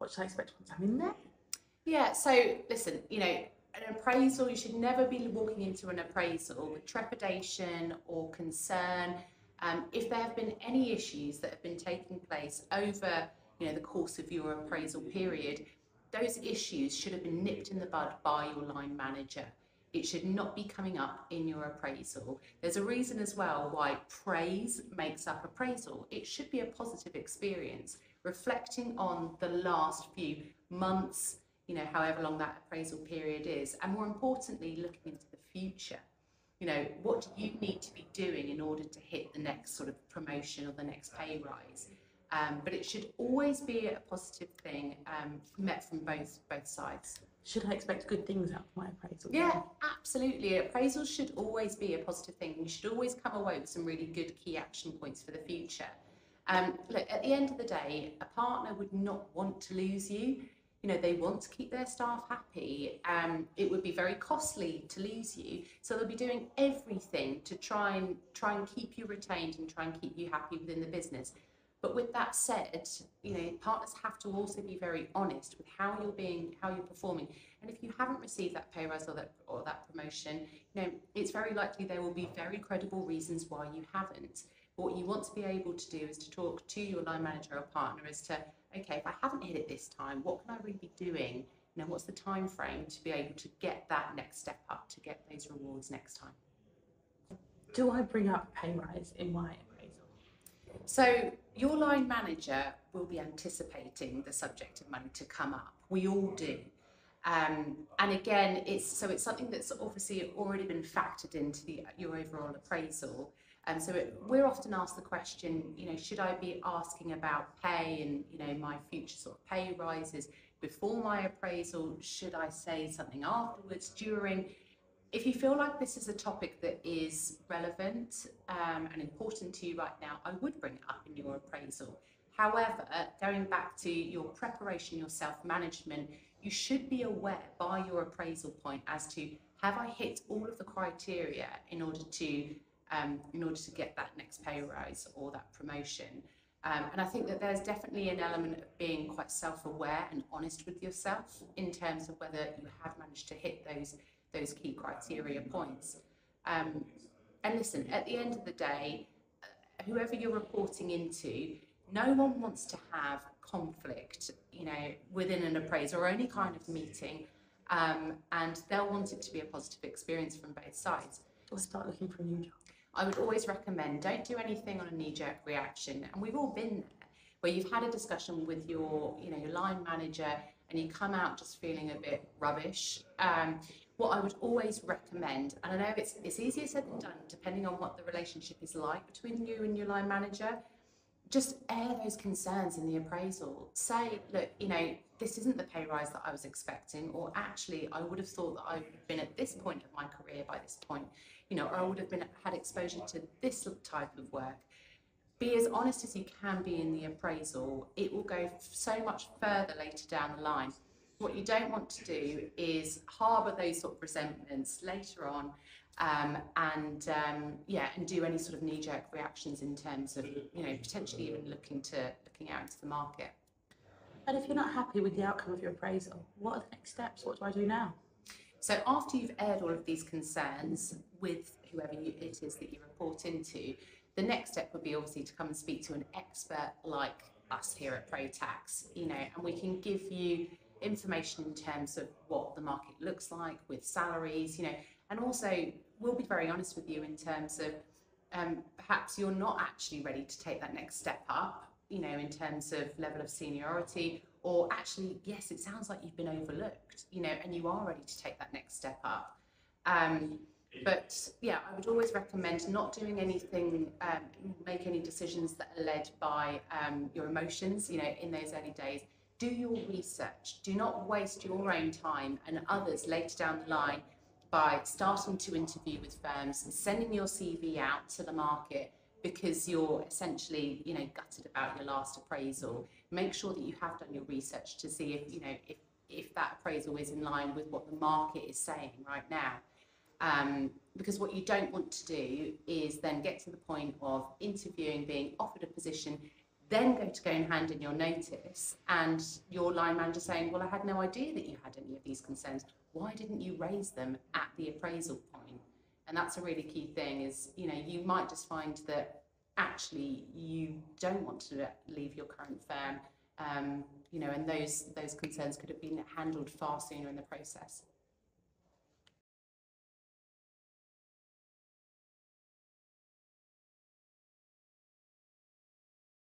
What should I expect once I'm in there? Yeah, so listen, an appraisal, you should never be walking into an appraisal with trepidation or concern. If there have been any issues that have been taking place over, the course of your appraisal period, those issues should have been nipped in the bud by your line manager. It should not be coming up in your appraisal. There's a reason as well why praise makes up appraisal. It should be a positive experience, reflecting on the last few months, however long that appraisal period is, and more importantly, looking into the future. What do you need to be doing in order to hit the next sort of promotion or the next pay rise? But it should always be a positive thing, met from both sides. Should I expect good things out of my appraisal? Yeah, absolutely. Appraisals should always be a positive thing. You should always come away with some really good key action points for the future. Look, at the end of the day, a partner would not want to lose you. They want to keep their staff happy. It would be very costly to lose you. So they'll be doing everything to try and keep you retained and try and keep you happy within the business. But with that said, partners have to also be very honest with how you're performing. And if you haven't received that pay rise or that promotion, it's very likely there will be very credible reasons why you haven't. But what you want to be able to do is to talk to your line manager or partner as to, okay, if I haven't hit it this time, what can I really be doing? What's the time frame to be able to get that next step up, to get those rewards next time? Do I bring up pay rise in my appraisal? So your line manager will be anticipating the subject of money to come up. We all do. And again, it's something that's obviously already been factored into your overall appraisal. We're often asked the question, should I be asking about pay and, my future sort of pay rises before my appraisal? Should I say something afterwards, during? If you feel like this is a topic that is relevant and important to you right now, I would bring it up in your appraisal. However, going back to your preparation, your self-management, you should be aware by your appraisal point as to, have I hit all of the criteria in order to get that next pay rise or that promotion? And I think that there's definitely an element of being quite self-aware and honest with yourself in terms of whether you have managed to hit those key criteria points. And listen, at the end of the day, whoever you're reporting into, no one wants to have conflict, within an appraisal or any kind of meeting, and they'll want it to be a positive experience from both sides. Or start looking for a new job. I would always recommend, don't do anything on a knee-jerk reaction, and we've all been there, where you've had a discussion with your line manager and you come out just feeling a bit rubbish. What I would always recommend, and I know it's easier said than done depending on what the relationship is like between you and your line manager, just air those concerns in the appraisal. Say, look, this isn't the pay rise that I was expecting, or actually I would have thought that I would have been at this point of my career by this point, or I would have had exposure to this type of work. Be as honest as you can be in the appraisal. It will go so much further later down the line. What you don't want to do is harbour those sort of resentments later on, and do any sort of knee-jerk reactions in terms of, potentially even looking out into the market. And if you're not happy with the outcome of your appraisal, what are the next steps? What do I do now? So after you've aired all of these concerns with whoever it is that you report into, the next step would be obviously to come and speak to an expert like us here at ProTax, and we can give you information in terms of what the market looks like with salaries, and also we'll be very honest with you in terms of perhaps you're not actually ready to take that next step up, in terms of level of seniority, or actually, yes, it sounds like you've been overlooked, and you are ready to take that next step up. But yeah, I would always recommend not doing anything, make any decisions that are led by your emotions, in those early days. Do your research. Do not waste your own time and others later down the line by starting to interview with firms and sending your CV out to the market because you're essentially, gutted about your last appraisal. Make sure that you have done your research to see if that appraisal is in line with what the market is saying right now. Because what you don't want to do is then get to the point of interviewing, being offered a position, then go and hand in your notice, and your line manager saying, well, I had no idea that you had any of these concerns. Why didn't you raise them at the appraisal point? And that's a really key thing is, you know, you might just find that actually you don't want to leave your current firm, you know, and those concerns could have been handled far sooner in the process.